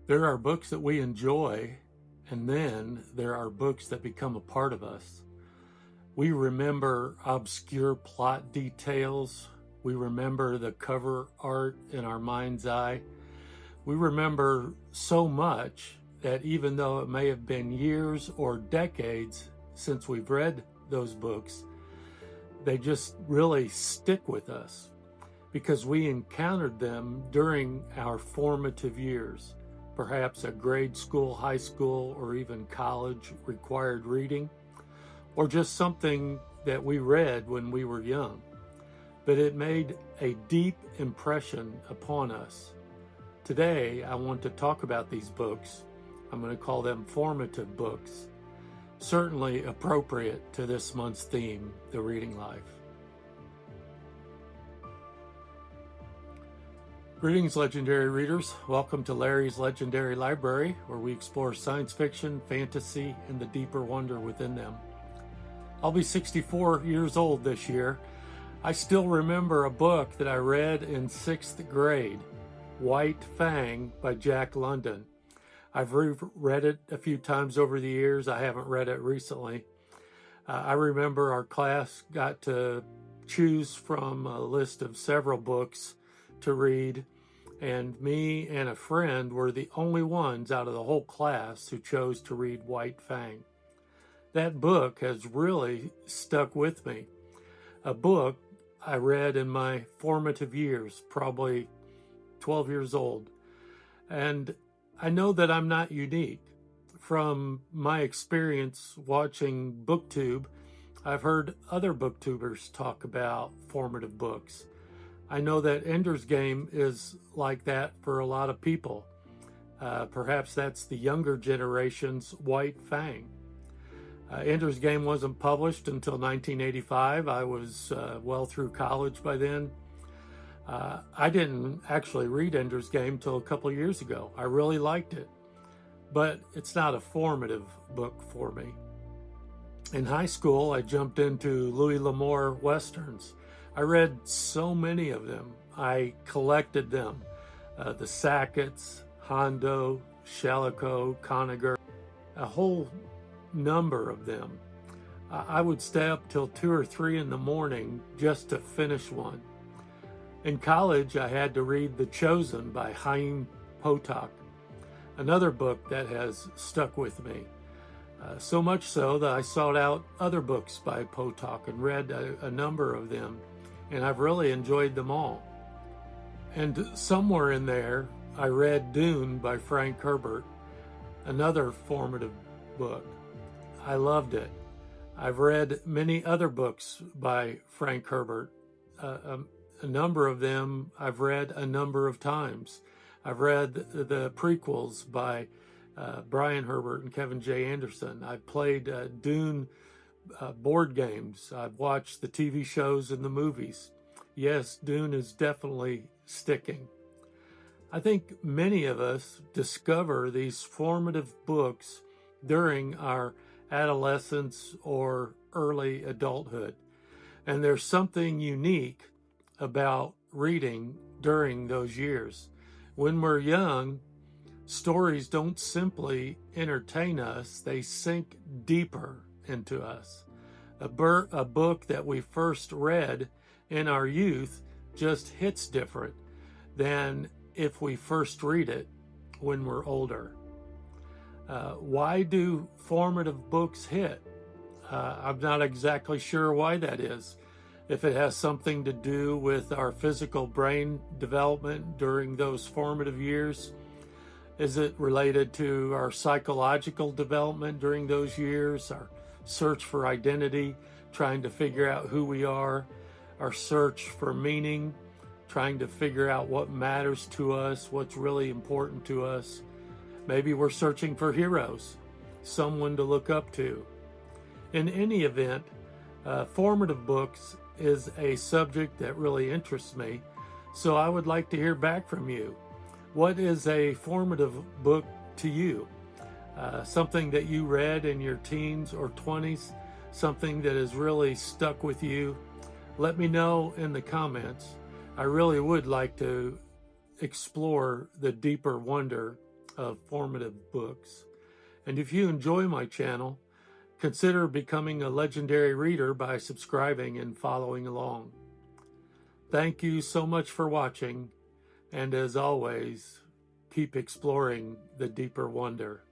There are books that we enjoy, and then there are books that become a part of us. We remember obscure plot details. We remember the cover art in our mind's eye. We remember so much that even though it may have been years or decades since we've read those books, they just really stick with us because we encountered them during our formative years. Perhaps a grade school, high school, or even college required reading, or just something that we read when we were young. But it made a deep impression upon us. Today, I want to talk about these books. I'm going to call them formative books, certainly appropriate to this month's theme, the reading life. Greetings, legendary readers. Welcome to Larry's Legendary Library, where we explore science fiction, fantasy, and the deeper wonder within them. I'll be 64 years old this year. I still remember a book that I read in 6th grade, White Fang by Jack London. I've read it a few times over the years. I haven't read it recently. I remember our class got to choose from a list of several books to read, and me and a friend were the only ones out of the whole class who chose to read White Fang. That book has really stuck with me. A book I read in my formative years, probably 12 years old. And I know that I'm not unique. From my experience watching BookTube, I've heard other booktubers talk about formative books. I know that Ender's Game is like that for a lot of people. Perhaps that's the younger generation's White Fang. Ender's Game wasn't published until 1985. I was well through college by then. I didn't actually read Ender's Game till a couple of years ago. I really liked it, but it's not a formative book for me. In high school, I jumped into Louis L'Amour Westerns. I read so many of them. I collected them. The Sackett's, Hondo, Shellicoe, Conager, a whole number of them. I would stay up till 2 or 3 in the morning just to finish one. In college, I had to read The Chosen by Chaim Potok, another book that has stuck with me. So much so that I sought out other books by Potok and read a number of them, and I've really enjoyed them all. And somewhere in there, I read Dune by Frank Herbert, another formative book. I loved it. I've read many other books by Frank Herbert. A number of them I've read a number of times. I've read the prequels by Brian Herbert and Kevin J. Anderson. I've played Dune board games. I've watched the TV shows and the movies. Yes, Dune is definitely sticking. I think many of us discover these formative books during our adolescence or early adulthood. And there's something unique about reading during those years. When we're young, stories don't simply entertain us, they sink deeper into us. A book that we first read in our youth just hits different than if we first read it when we're older. Why do formative books hit? I'm not exactly sure why that is. If it has something to do with our physical brain development during those formative years, is it related to our psychological development during those years, our search for identity, trying to figure out who we are, our search for meaning, trying to figure out what matters to us, what's really important to us? Maybe we're searching for heroes, someone to look up to. In any event, formative books is a subject that really interests me, so I would like to hear back from you. What is a formative book to you? Something that you read in your teens or 20s, something that has really stuck with you? Let me know in the comments. I really would like to explore the deeper wonder of formative books. And if you enjoy my channel, consider becoming a legendary reader by subscribing and following along. Thank you so much for watching, and as always, keep exploring the deeper wonder.